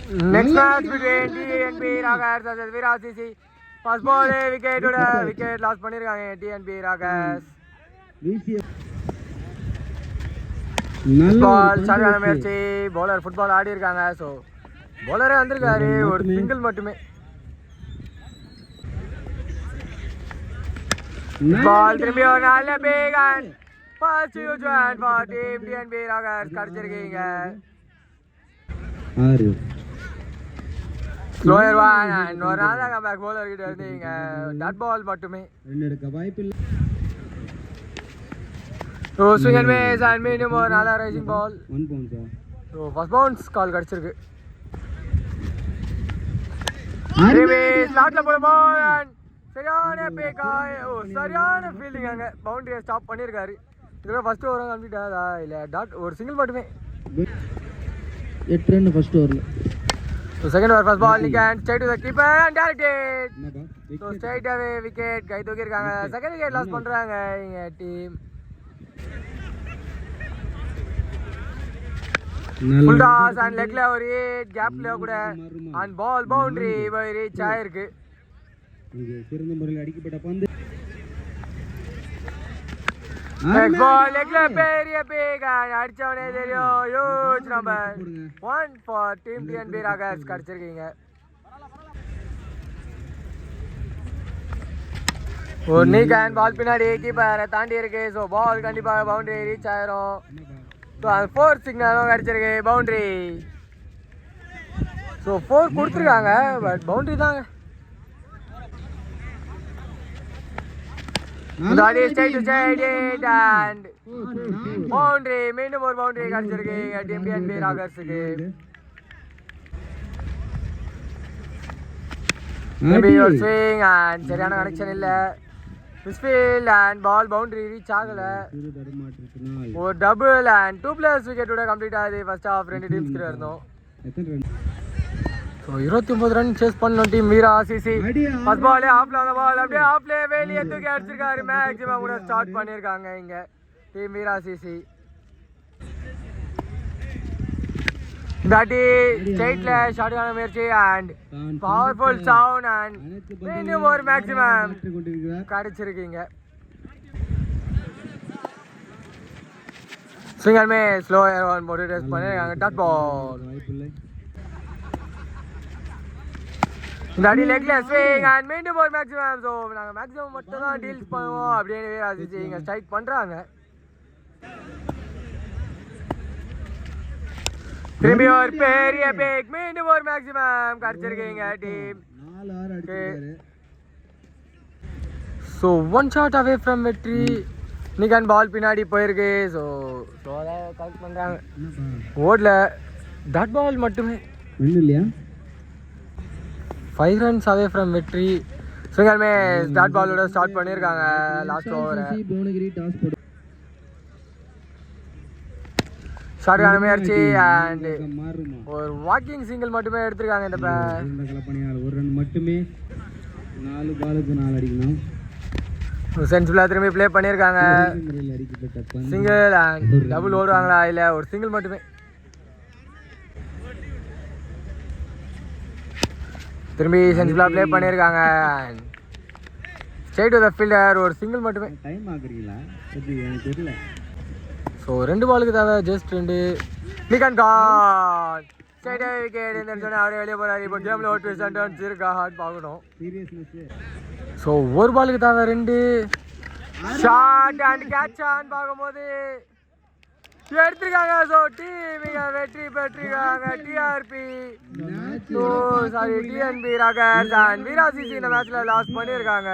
Next match between TNP Ragas versus Virat CC. First ball wicket loss பண்ணிருக்காங்க TNP Ragas. பால் சரியான முயற்சி. bowler football ஆடி இருக்காங்க. So bowler வந்திருக்காரு ஒரு சிங்கிள் மட்டுமே. பால் திரும்பி ஒரு நல்ல big and first huge one for team TNP Ragas கடிச்சிருக்கீங்க. Slower one and ஒரு நாள் கம்பேக் bowler கிட்ட இருந்தீங்க. டாட் பால் மட்டுமே. ரெண்டு வாய்ப்பில்லை. So swing and miss and medium over another rising ball. 1 bounce. So first bounce call கடிச்சிருக்கு. Remy ஸ்லாட்ல போற ball and சரியான பேக்காய். சரியான ஃபீல்டிங் அங்க பவுண்டரியை ஸ்டாப் பண்ணிருக்காரு. இதோட ஃபர்ஸ்ட் ஓவர் கம்ப்ளீட் ஆதா இல்ல டாட் ஒரு சிங்கிள் மட்டுமே. 8 ரன் ஃபர்ஸ்ட் ஓவர்ல. So second over first ball again straight to the keeper and directed. So straight away wicket கை தூக்கி இருக்காங்க. செகண்ட் விக்கெட் லாஸ் பண்றாங்க இங்க team. full toss and leg la ஒரு கேப் ல கூட and ball boundary போய் reach ஆயிருக்கு. இங்க சிறந்த முறையில் அடிக்கப்பட்ட பந்து. next ball leg la பெரிய big and அடிச்சவனே தெரியும் huge number 1 for team TNP Ragas கடிச்சிருக்கீங்க. ஒரு நீ கேன் பால் பின்னாடி கீப்பரை தாண்டி இருக்கு. ஸோ பால் கண்டிப்பாக பவுண்டரி ரீச் ஆயிரும். ஸோ அது 4 சிக்னலும் கிடச்சிருக்கு பவுண்டரி. ஸோ 4 கொடுத்துருக்காங்க பட் பவுண்டரி தாங்க. பவுண்டரி மீண்டும் ஒரு பவுண்டரி கிடச்சிருக்கு டீம் TNP Ragasக்கு. ஸ்விங் அண்ட் சரியான கனெக்ஷன் இல்லை. Misfield and ball boundary reach ஆகல. ஒரு டபுள் அண்ட் 2+ விக்கெட்டோட கம்ப்ளீட் ஆகுது. ஃபர்ஸ்ட் ஹாஃப் ரெண்டு டீம்ஸ் கிட்ட இருந்தோம். ஸோ 29 ரன் சேஸ் பண்ணோம் டீம் வீரா சிசி. ஃபர்ஸ்ட் பாலே ஆஃப்ல வந்த பால் அப்படியே ஆஃப்ல வெளியே தூக்கி அடிச்சிருக்காரு. மேக்ஸிமம் கூட ஸ்டார்ட் பண்ணியிருக்காங்க இங்க டீம் வீரா சிசி. தாட்டி ஸ்ட்ரைட்ல ஷார்ட்டான முயற்சி அண்ட் பவர்ஃபுல் சவுண்ட் அண்ட் மீண்டும் ஒரு மேக்ஸிமம் கிடைச்சிருக்கீங்க. ஸ்விங்கர் ஸ்லோயர் ஒன் போட்டு டெஸ்ட் பண்ணிருக்காங்க. டாட் பால் தாட்டி லெக்ல ஸ்விங் அண்ட் மீண்டும் ஒரு மேக்ஸிமம். ஸோ நாங்கள் மேக்ஸிமம் மட்டும் தான் டீல்ஸ் பண்ணுவோம் அப்படின்னு வீராசிச்சு இங்கே ஸ்ட்ரைக் பண்ணுறாங்க. திரும்பி ஒரு பெரிய பேக் மீண்டும் ஒரு மேக்ஸிமம் கிடைச்சிருக்கீங்க team. So 1 shot away from வெற்றி. நிகன் பால் பின்னாடி போயிருக்கு. ஸோ ஸ்லோவாக கலெக்ட் பண்ணுறாங்க. ஓடல டாட் பால் மட்டுமே இல்லையா. 5 runs அவே ஃப்ரம் வெற்றி. ஸ்விங்கர்மே டாட் பாலோட ஸ்டார்ட் பண்ணியிருக்காங்க லாஸ்ட் ஓவரை. ஷார்ட்டான முயற்சி அண்ட் ஒரு வாக்கிங் சிங்கிள் மட்டுமே எடுத்திருக்காங்க. இந்த ஒரு ரன் மட்டுமே. 4 பாலுக்கு 4 அடிக்கணும். சென்சிபிளா திரும்பி ப்ளே பண்ணியிருக்காங்க. சிங்கிள் அண்ட் டபுள் ஓடுவாங்களா இல்லை ஒரு சிங்கிள் மட்டுமே. திரும்பி சென்சிபிளா ப்ளே பண்ணியிருக்காங்க. ஸ்ட்ரைட் டு தி ஃபீல்டர் ஒரு சிங்கிள் மட்டுமே. டைம் ஆகுறீங்களா எனக்கு தெரியல. ஸோ 2 பாலுக்கு தேவை ஜஸ்ட் 2. நிகன் கான் ஸ்ட்ரைட் விக்கெட். இந்த சொன்ன அவரே வெளியே போறாரு. இப்போ கேமில் ஒரு ட்விஸ்ட் அண்ட் டர்ன்ஸ் இருக்கா ஹார்ட் பார்க்கணும். ஸோ 1 பாலுக்கு தேவை 2. ஷாட் அண்ட் கேட்ச் ஆன் பார்க்கும்போது எடுத்திருக்காங்க. ஸோ டீம் வெற்றி பெற்றிருக்காங்க. TRP so sorry TNP Ragas and Veera CC இந்த மேட்ச்ல லாஸ் பண்ணியிருக்காங்க.